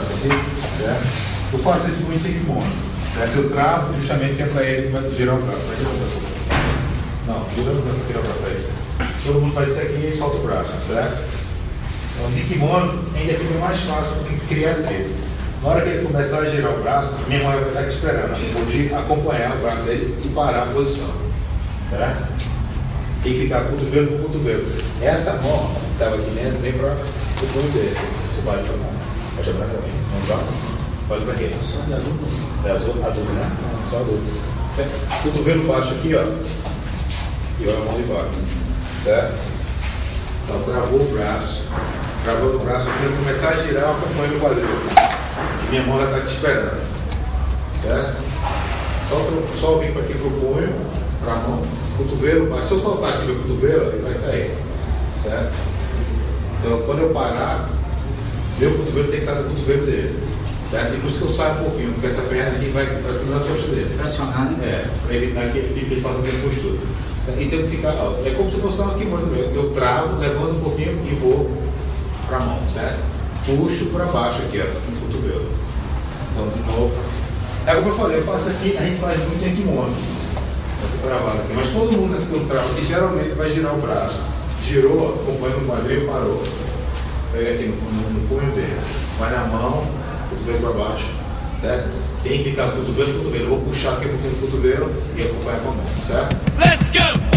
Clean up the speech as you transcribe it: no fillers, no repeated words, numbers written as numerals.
braço aqui, certo? Eu faço isso com esse kimono, certo? Eu travo justamente que é para ele girar o braço. Vai girar o braço. Não, gira o braço aí. Todo mundo faz isso aqui e solta o braço, certo? Então, de kimono ainda fica mais fácil do que criar peso. Na hora que ele começar a girar o braço, minha mãe vai estar aqui esperando. Eu vou acompanhar o braço dele e parar a posição, certo? E ficar cotovelo por cotovelo. Essa mão que estava aqui dentro, vem para o punho dele. Você pode jogar, né? Pode jogar também. Não joga? Pode para quê? Só de adulto. É adulto, né? Só adulto. Cotovelo baixo aqui, ó. E a mão de baixo. Certo? Então, travou o braço. Travou o braço. Quando ele começar a girar, eu acompanho o quadril. E minha mão já está aqui esperando. Certo? Só vem para aqui pro punho, para a mão. Cotovelo baixo. Se eu soltar aqui meu cotovelo, ele vai sair. Certo? Então, quando eu parar, meu cotovelo tem que estar no cotovelo dele. Certo? E por isso que eu saio um pouquinho, porque essa perna aqui vai para cima das costas dele. Pressionar, né? É, para evitar que ele faça a postura. Certo? E tem que ficar, ó, é como se fosse dar uma kimono mesmo. Eu travo, levanto um pouquinho e vou para a mão, certo? Puxo para baixo aqui, ó, no cotovelo. Então, de novo. É como eu falei, eu faço aqui, a gente faz muito em kimono. Essa travada aqui. Mas todo mundo nessa trava aqui geralmente vai girar o braço. Girou, acompanha no quadril, parou. Pega aqui no punho dele. Vai na mão, cotovelo para baixo, certo? Tem que ficar cotovelo. Eu vou puxar aqui no cotovelo e acompanhar com a mão, certo? Let's go!